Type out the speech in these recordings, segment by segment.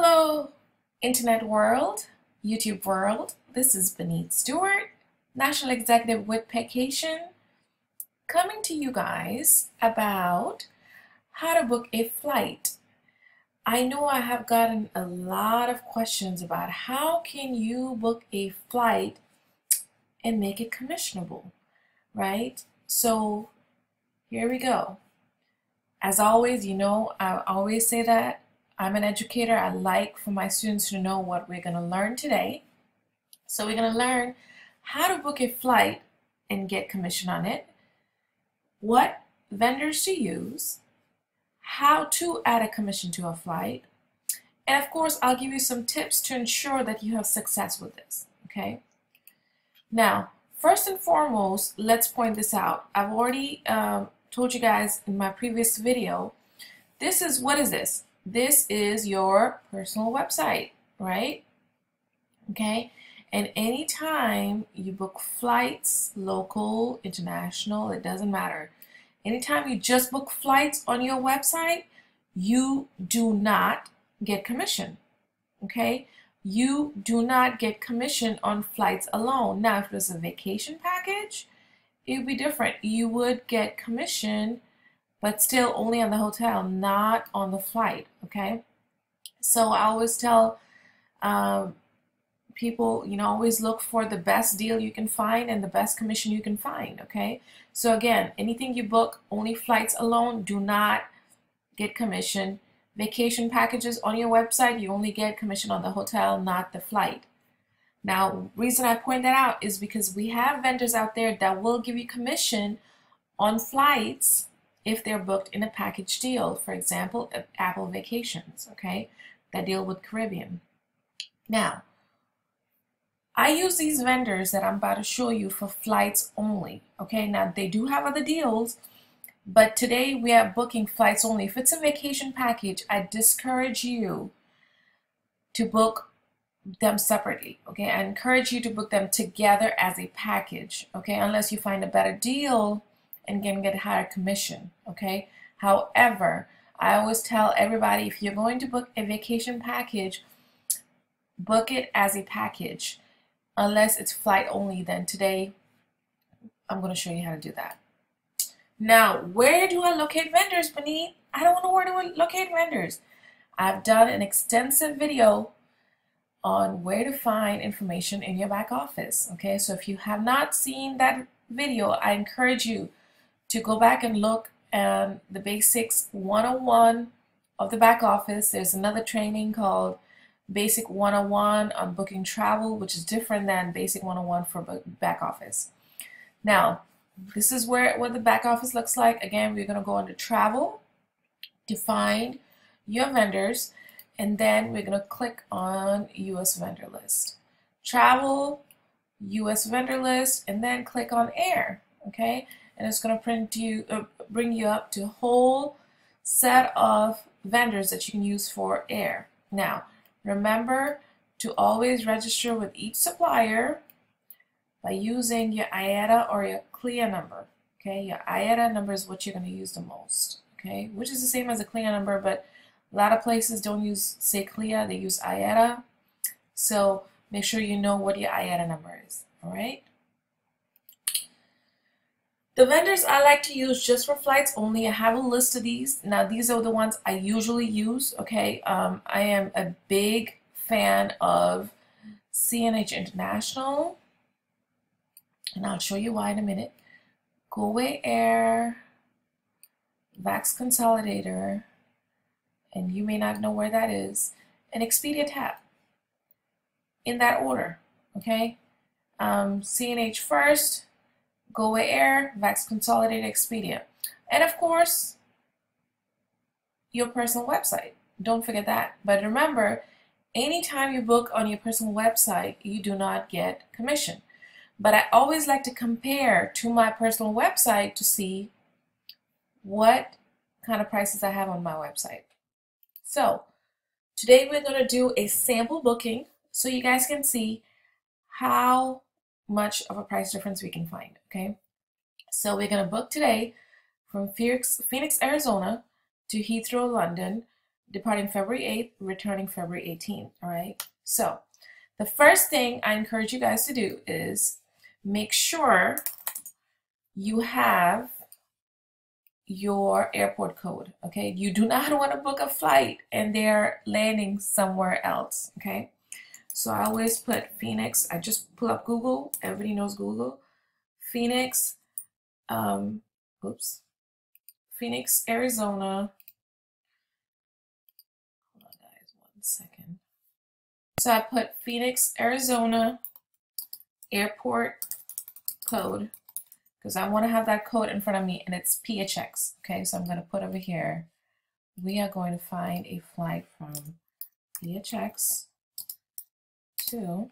Hello, Internet world, YouTube world. This is Benita Stewart, National Executive with Vacation, coming to you guys about how to book a flight. I know I have gotten a lot of questions about how can you book a flight and make it commissionable, right? So here we go. As always, I always say that I'm an educator. I like for my students to know what we're going to learn today. So we're going to learn how to book a flight and get commission on it, what vendors to use, how to add a commission to a flight, and of course, I'll give you some tips to ensure that you have success with this, okay? Now, first and foremost, let's point this out. I've already told you guys in my previous video, what is this? This is your personal website, right? Okay, and anytime you book flights, local, international, it doesn't matter. Anytime you just book flights on your website, you do not get commission, okay? You do not get commission on flights alone. Now, if it was a vacation package, it would be different. You would get commission, but still only on the hotel, not on the flight, okay? So I always tell people, always look for the best deal you can find and the best commission you can find, okay? So again, anything you book, only flights alone, do not get commission. Vacation packages on your website, you only get commission on the hotel, not the flight. Now, reason I point that out is because we have vendors out there that will give you commission on flights if they're booked in a package deal. For example, Apple Vacations, okay? That deal with Caribbean. Now, I use these vendors that I'm about to show you for flights only, okay? Now, they do have other deals, but today we are booking flights only. If it's a vacation package, I discourage you to book them separately, okay? I encourage you to book them together as a package, okay? Unless you find a better deal and can get higher commission, okay? However, I always tell everybody, if you're going to book a vacation package, book it as a package. Unless it's flight only, then today I'm going to show you how to do that. Now, where do I locate vendors, Benita? I don't know where to locate vendors. I've done an extensive video on where to find information in your back office, okay? So if you have not seen that video, I encourage you to go back and look at the Basics 101 of the back office. There's another training called Basic 101 on booking travel, which is different than Basic 101 for back office. Now, this is what the back office looks like. Again, we're going to go under travel to find your vendors, and then we're going to click on US vendor list. Travel, US vendor list, and then click on air, okay? And it's going to bring you up to a whole set of vendors that you can use for air. Now, remember to always register with each supplier by using your IATA or your CLIA number, okay? Your IATA number is what you're going to use the most, okay? Which is the same as a CLIA number, but a lot of places don't say CLIA, they use IATA. So make sure you know what your IATA number is, all right? The vendors I like to use just for flights only, I have a list of these. Now, these are the ones I usually use, okay? I am a big fan of CNH International, and I'll show you why in a minute. GoAway Air, Vax Consolidator, and you may not know where that is, and Expedia Tap, in that order, okay? CNH first, GoAway Air, Vax Consolidated, Expedia. And of course, your personal website. Don't forget that. But remember, anytime you book on your personal website, you do not get commission. But I always like to compare to my personal website to see what kind of prices I have on my website. So today we're going to do a sample booking so you guys can see how much of a price difference we can find, okay? So we're going to book today from Phoenix, Arizona to Heathrow, London, departing February 8th, returning February 18th, all right? So the first thing I encourage you guys to do is make sure you have your airport code, okay? You do not want to book a flight and they're landing somewhere else, okay? So I always put Phoenix. I just pull up Google. Everybody knows Google. Phoenix, Phoenix, Arizona. Hold on, guys, 1 second. So I put Phoenix, Arizona airport code because I want to have that code in front of me, and it's PHX. Okay, so I'm going to put over here. We are going to find a flight from PHX to,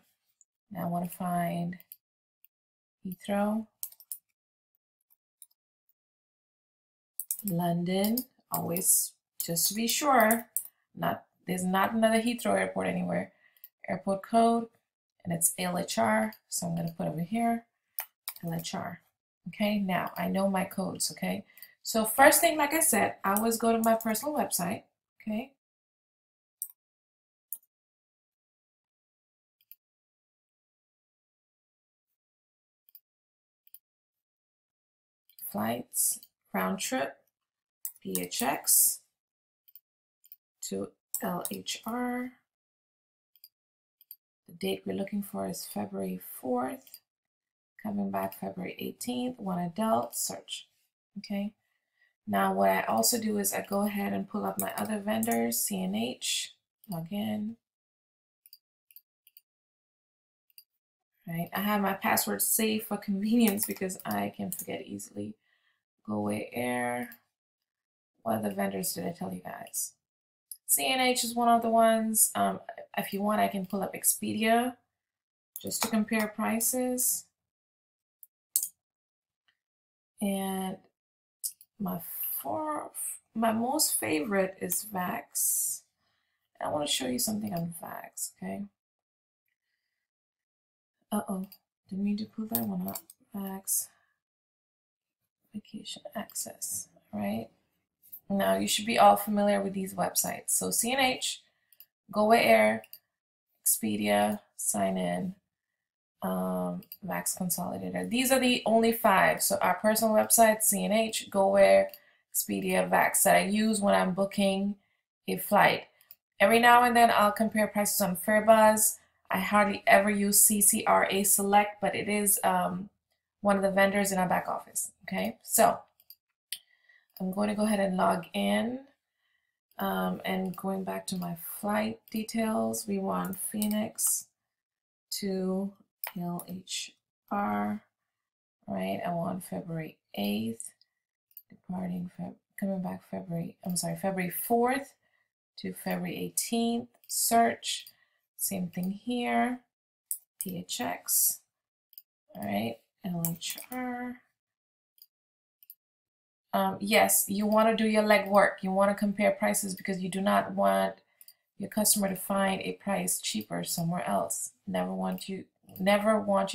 now I want to find Heathrow, London, always just to be sure, there's not another Heathrow airport anywhere. Airport code, and it's LHR, so I'm going to put over here LHR. Okay, now I know my codes. Okay, so first thing, like I said, I always go to my personal website. Okay, flights, round trip, PHX to LHR. The date we're looking for is February 4th. Coming back February 18th. One adult, search. Okay. Now what I also do is I go ahead and pull up my other vendors, CNH, log in. Right. I have my password saved for convenience because I can forget easily. GoAway Air. What other vendors did I tell you guys? CNH is one of the ones. If you want, I can pull up Expedia just to compare prices. And my most favorite is Vax. I want to show you something on Vax, okay? Didn't mean to pull that one up. Vax, vacation access, right? Now you should be all familiar with these websites. So CNH, GoAway Air, Expedia, sign in, Vax Consolidator. These are the only 5. So our personal website, CNH, GoAway, Expedia, Vax that I use when I'm booking a flight. Every now and then I'll compare prices on FareBuzz. I hardly ever use CCRA Select, but it is one of the vendors in our back office. Okay, so I'm going to go ahead and log in, and going back to my flight details, we want Phoenix to LHR, right? I want February 8th, departing coming back February 4th to February 18th, search, same thing here, PHX, all right, LHR. Yes, you want to do your legwork. You want to compare prices because you do not want your customer to find a price cheaper somewhere else. Never want your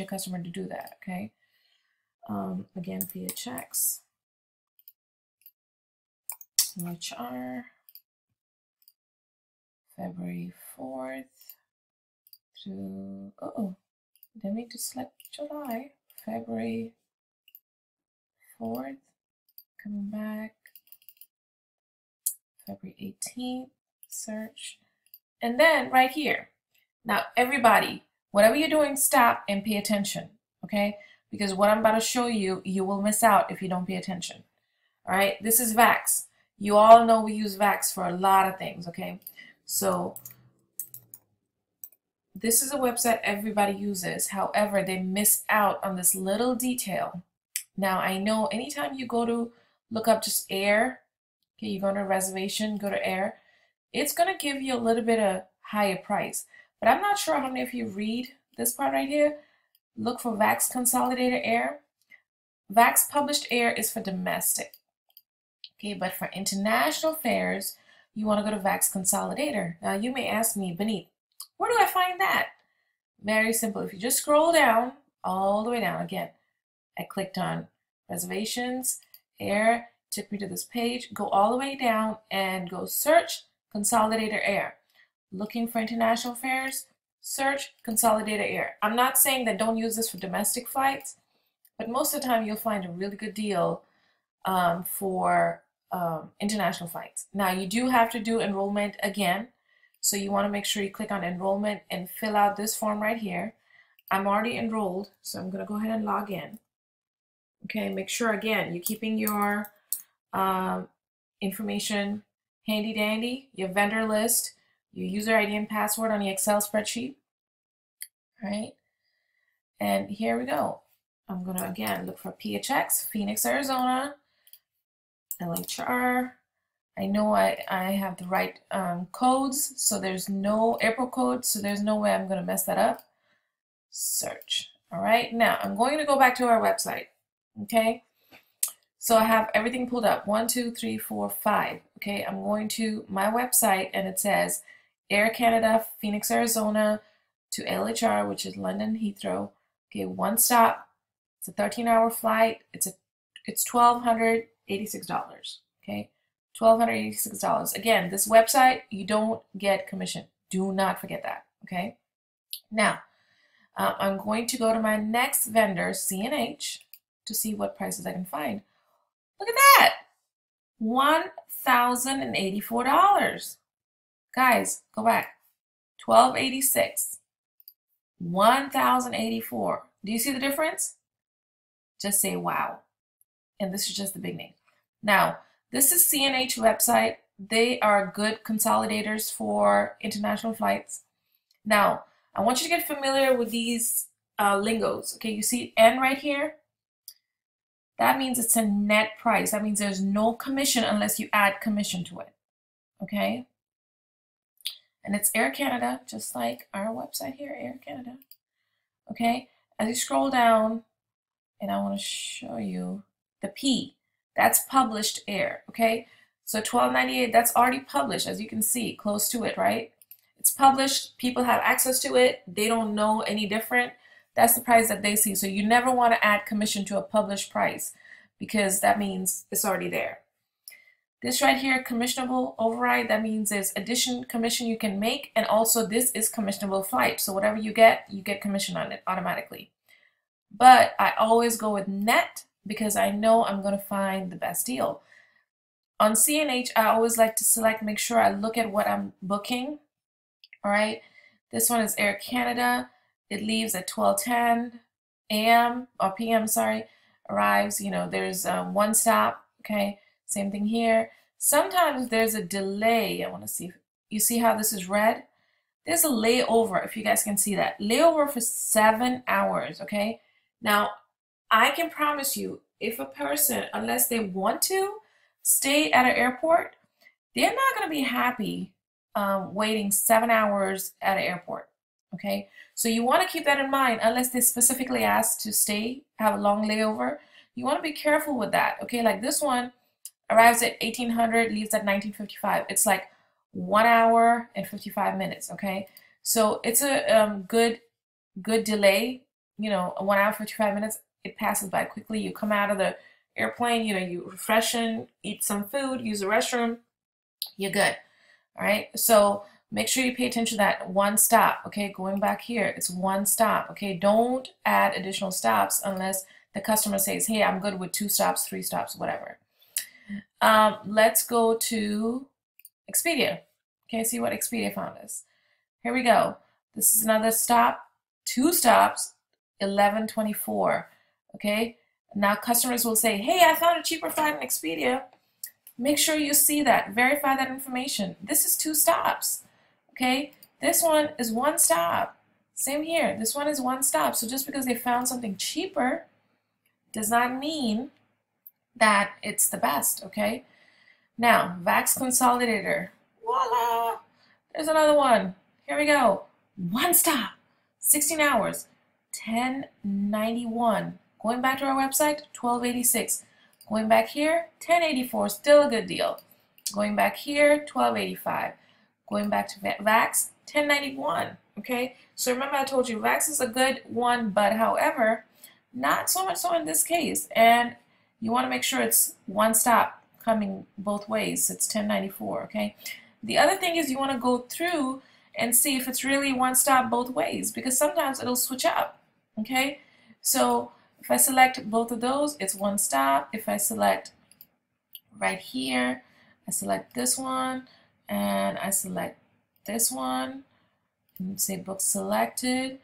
customer to do that, okay? Again, PHX, LHR, February 4th to, didn't mean to select July, February 4th, coming back, February 18th, search, and then right here. Now, everybody, whatever you're doing, stop and pay attention, okay? Because what I'm about to show you, you will miss out if you don't pay attention. All right, this is Vax. You all know we use Vax for a lot of things, okay? So this is a website everybody uses. However, they miss out on this little detail. Now, I know anytime you go to look up just air, okay, you go to reservation, go to air, it's going to give you a little bit of higher price. But I'm not sure how many of you read this part right here. Look for Vax Consolidator Air. Vax Published Air is for domestic. Okay, but for international fares, you want to go to Vax Consolidator. Now, you may ask me, Beneath, where do I find that? Very simple. If you just scroll down, all the way down, again, I clicked on reservations, air, took me to this page, go all the way down and go search Consolidated Air. Looking for international fares? Search Consolidated Air. I'm not saying that don't use this for domestic flights, but most of the time you'll find a really good deal for international flights. Now you do have to do enrollment again, so you want to make sure you click on enrollment and fill out this form right here. I'm already enrolled, so I'm going to go ahead and log in. Okay, make sure again you're keeping your information handy dandy, your vendor list, your user ID and password on the Excel spreadsheet. All right, and here we go. I'm going to again look for PHX, Phoenix, Arizona, LHR. I know I have the right codes, so there's no airport code, so there's no way I'm going to mess that up. Search. All right, now I'm going to go back to our website. Okay, so I have everything pulled up. 1, 2, 3, 4, 5. Okay, I'm going to my website and it says Air Canada, Phoenix, Arizona to LHR, which is London Heathrow. Okay, one stop. It's a 13-hour flight. It's $1,286. Okay, $1,286. Again, this website, you don't get commission. Do not forget that. Okay, now I'm going to go to my next vendor, CNH, to see what prices I can find. Look at that, $1,084. Guys, go back. $1,286, $1,084. Do you see the difference? Just say wow. And this is just the beginning. Now, this is CNH website. They are good consolidators for international flights. Now, I want you to get familiar with these lingos. Okay, you see N right here? That means it's a net price. That means there's no commission unless you add commission to it. Okay? And it's Air Canada, just like our website here, Air Canada. Okay? As you scroll down, and I want to show you the P. That's published air. Okay? So $12.98, that's already published, as you can see, close to it, right? It's published. People have access to it. They don't know any different. That's the price that they see. So you never want to add commission to a published price because that means it's already there. This right here, commissionable override, that means there's addition commission you can make, and also this is commissionable flight. So whatever you get commission on it automatically. But I always go with net because I know I'm going to find the best deal. On CNH, I always like to select, make sure I look at what I'm booking. All right, this one is Air Canada. It leaves at 12:10 a.m. or p.m. Sorry, arrives. You know, there's one stop. Okay, same thing here. Sometimes there's a delay. I want to see if you see how this is red. There's a layover. If you guys can see that layover for 7 hours. Okay, now I can promise you, if a person, unless they want to stay at an airport, they're not going to be happy waiting 7 hours at an airport. Okay, so you want to keep that in mind unless they specifically ask to stay, have a long layover. You want to be careful with that. Okay, like this one arrives at 1800, leaves at 1955. It's like 1 hour and 55 minutes. Okay, so it's a good delay. You know, 1 hour 55 minutes. It passes by quickly. You come out of the airplane. You know, you refreshen, eat some food, use the restroom. You're good. All right, so make sure you pay attention to that one stop. Okay, going back here, it's one stop. Okay, don't add additional stops unless the customer says, hey, I'm good with 2 stops, 3 stops, whatever. Let's go to Expedia. Okay, see what Expedia found us. Here we go. This is another stop, 2 stops, 11:24. Okay, now customers will say, hey, I found a cheaper flight on Expedia. Make sure you see that, verify that information. This is 2 stops. Okay, this one is 1 stop. Same here, this one is 1 stop. So just because they found something cheaper does not mean that it's the best. Okay, now VAX Consolidator, voila, there's another one. Here we go, 1 stop, 16 hours, $10.91. Going back to our website, $12.86. Going back here, $10.84, still a good deal. Going back here, $12.85. Going back to VAX, $10.91. Okay, so remember I told you VAX is a good one, but however, not so much so in this case. And you want to make sure it's 1 stop coming both ways. It's $10.94. Okay, The other thing is you want to go through and see if it's really one stop both ways, because sometimes it'll switch up. Okay, so if I select both of those, it's one stop. If I select right here, I select this one and I select this one and say book selected.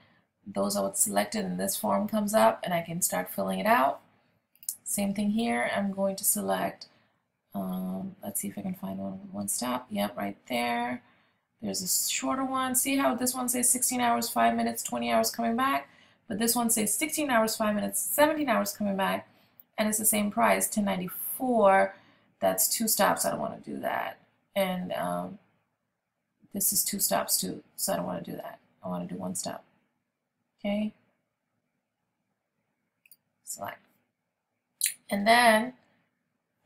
Those are what's selected and this form comes up and I can start filling it out. Same thing here. I'm going to select, let's see if I can find one with one stop. Yep, right there. There's a shorter one. See how this one says 16 hours, 5 minutes, 20 hours coming back? But this one says 16 hours, 5 minutes, 17 hours coming back. And it's the same price, $10.94. That's 2 stops. I don't want to do that. And this is 2 stops too. So I don't want to do that. I want to do 1 stop. Okay. Select. And then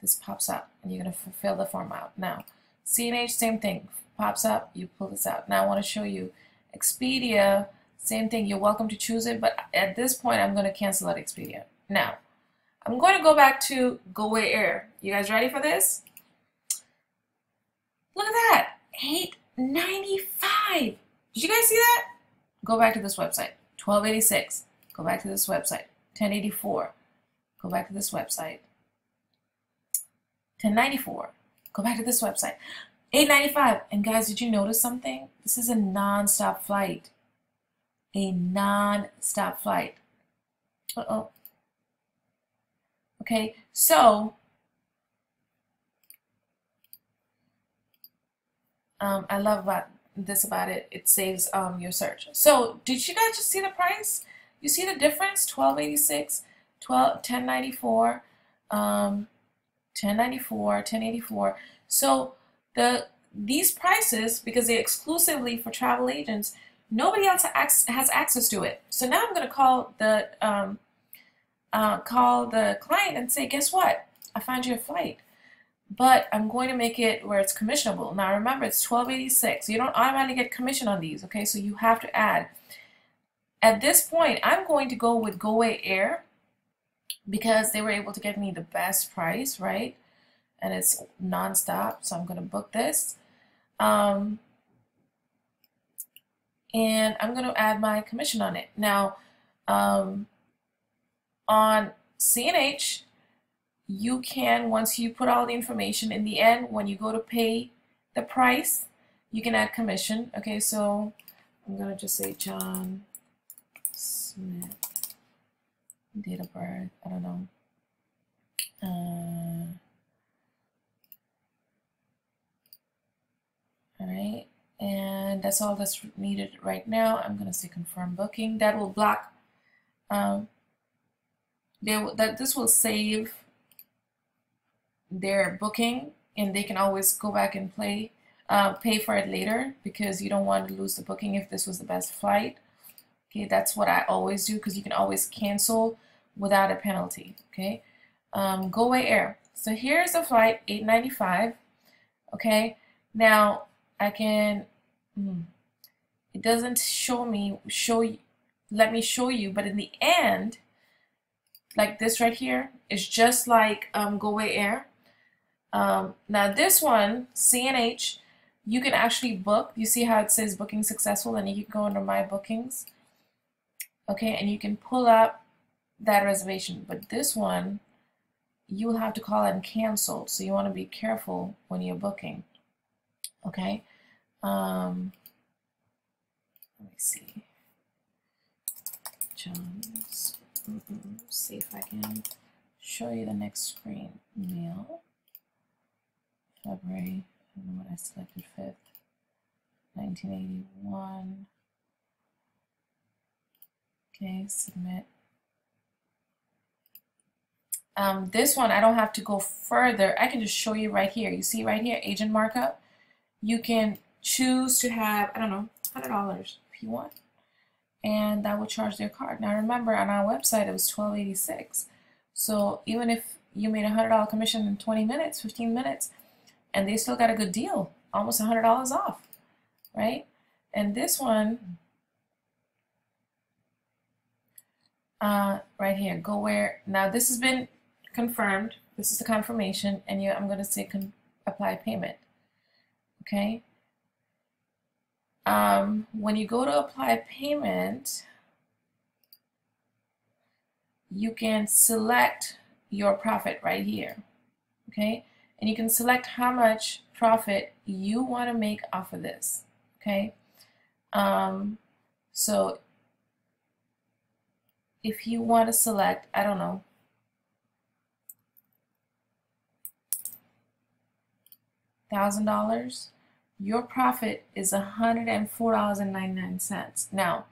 this pops up and you're going to fill the form out. Now, CNH, same thing. Pops up, you pull this out. Now I want to show you Expedia, same thing. You're welcome to choose it, but at this point I'm going to cancel out Expedia. Now, I'm going to go back to GoAway Air. You guys ready for this? Look at that, $8.95. Did you guys see that? Go back to this website, $12.86. Go back to this website, $10.84. Go back to this website, $10.94. Go back to this website, $8.95. And guys, did you notice something? This is a non-stop flight. A non-stop flight. Uh-oh. Okay, so I love about it. It saves your search. So did you guys just see the price? You see the difference? $12.86, $10.94, $10.94, $10.84. So these prices, because they're exclusively for travel agents, nobody else has access to it. So now I'm going to call the client and say, guess what? I found you a flight, but I'm going to make it where it's commissionable. Now remember, it's $12.86. You don't automatically get commission on these, okay? So you have to add. At this point, I'm going to go with GoAway Air because they were able to get me the best price, right? And it's non-stop, so I'm going to book this. And I'm going to add my commission on it. Now, on CNH, you can, once you put all the information, in the end, when you go to pay the price, you can add commission. Okay, so I'm going to just say John Smith, date of birth, I don't know. All right, and that's all that's needed right now. I'm going to say confirm booking. That will block, this will save their booking, and they can always go back and pay for it later, because you don't want to lose the booking if this was the best flight. Okay, that's what I always do, because you can always cancel without a penalty. Okay, GoAway Air. So here's the flight, $8.95. Okay, now I can. It doesn't let me show you, but in the end, like this right here, is just like GoAway Air. Now this one, CNH, you can actually book. You see how it says booking successful, and you can go under my bookings. Okay, and you can pull up that reservation. But this one, you will have to call and cancel. So you want to be careful when you're booking. Okay. Let me see. John's. See if I can show you the next screen. Mail. February. I don't know what I selected. 5th. 1981. Okay, submit. This one, I don't have to go further. I can just show you right here. You see right here, agent markup. You can choose to have, I don't know, $100 if you want. And that will charge their card. Now remember, on our website, it was $12.86. So even if you made a $100 commission in 20 minutes, 15 minutes, and they still got a good deal, almost $100 off, right? And this one, right here, go where. Now this has been confirmed. This is the confirmation, and I'm going to say apply payment. Okay. When you go to apply payment, you can select your profit right here. Okay. And you can select how much profit you want to make off of this. Okay. So if you want to select, I don't know, $1,000, your profit is $104.99. Now,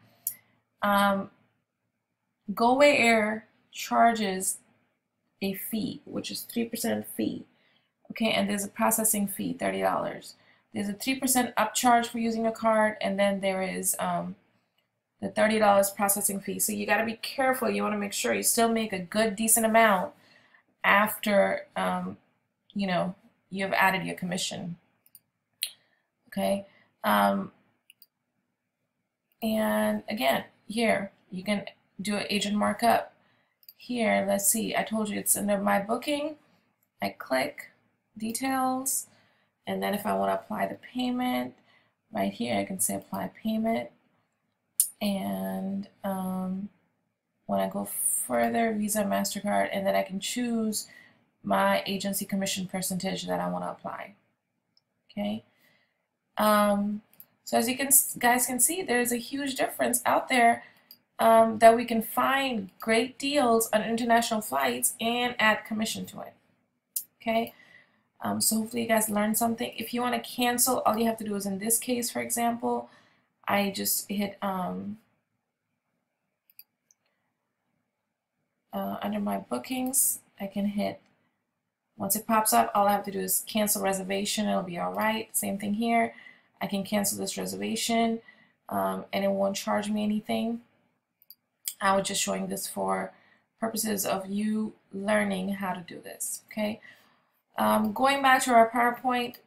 Go Away Air charges a fee, which is 3% fee. Okay, and there's a processing fee, $30. There's a 3% upcharge for using a card, and then there is the $30 processing fee. So you got to be careful. You want to make sure you still make a good, decent amount after you know, you've added your commission. Okay, and again, here you can do an agent markup. Here, let's see. I told you it's under my booking. I click details, and then if I want to apply the payment, right here I can say apply payment, and when I go further, Visa, MasterCard, and then I can choose my agency commission percentage that I want to apply. Okay. So as you guys can see, there's a huge difference out there that we can find great deals on international flights and add commission to it. Okay. So hopefully you guys learned something. If you want to cancel, all you have to do is, in this case, for example, I just hit under my bookings, I can hit, once it pops up, all I have to do is cancel reservation. It'll be all right. Same thing here. I can cancel this reservation and it won't charge me anything. I was just showing this for purposes of you learning how to do this. Okay. Going back to our PowerPoint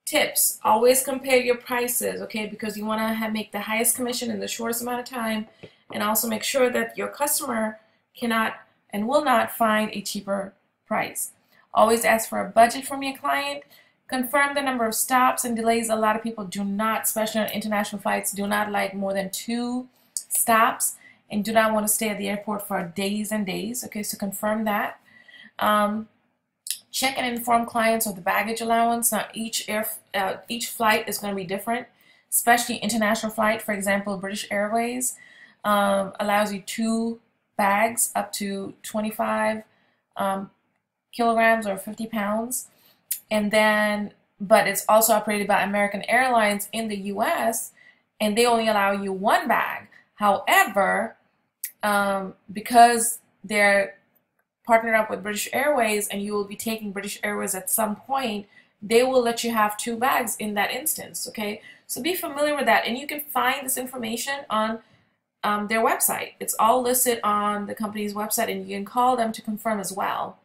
tips, always compare your prices, okay, because you want to make the highest commission in the shortest amount of time, and also make sure that your customer cannot and will not find a cheaper price. Always ask for a budget from your client. Confirm the number of stops and delays. A lot of people do not, especially on international flights, do not like more than 2 stops and do not want to stay at the airport for days and days. Okay, so confirm that. Check and inform clients of the baggage allowance. Now, each flight is going to be different, especially international flight. For example, British Airways allows you 2 bags up to 25 kilograms or 50 pounds. And then, but it's also operated by American Airlines in the US, and they only allow you 1 bag. However, because they're partnered up with British Airways and you will be taking British Airways at some point, they will let you have 2 bags in that instance. Okay, so be familiar with that, and you can find this information on their website. It's all listed on the company's website, and you can call them to confirm as well.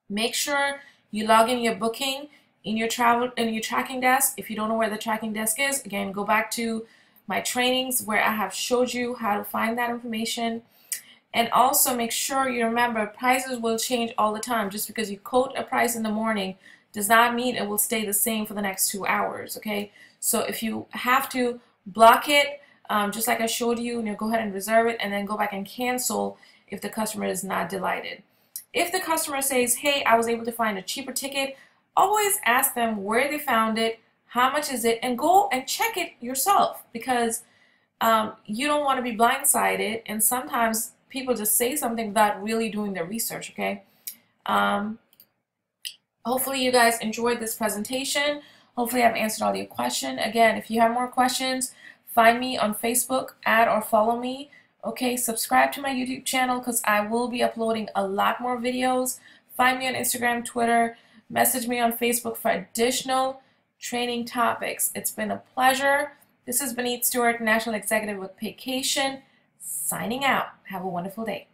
Make sure you log in your booking in your tracking desk. If you don't know where the tracking desk is, again, go back to my trainings where I have showed you how to find that information. And also make sure you remember prices will change all the time. Just because you quote a price in the morning does not mean it will stay the same for the next 2 hours. Okay, so if you have to block it, just like I showed you, go ahead and reserve it, and then go back and cancel if the customer is not delighted. If the customer says, hey, I was able to find a cheaper ticket, always ask them where they found it, how much is it, and go and check it yourself, because you don't want to be blindsided, and sometimes people just say something without really doing their research. Okay. Hopefully you guys enjoyed this presentation. Hopefully I've answered all your questions. Again, if you have more questions, find me on Facebook, add or follow me. Okay, subscribe to my YouTube channel because I will be uploading a lot more videos. Find me on Instagram, Twitter, message me on Facebook for additional training topics. It's been a pleasure. This is Benita Stewart, National Executive with Vacation, signing out. Have a wonderful day.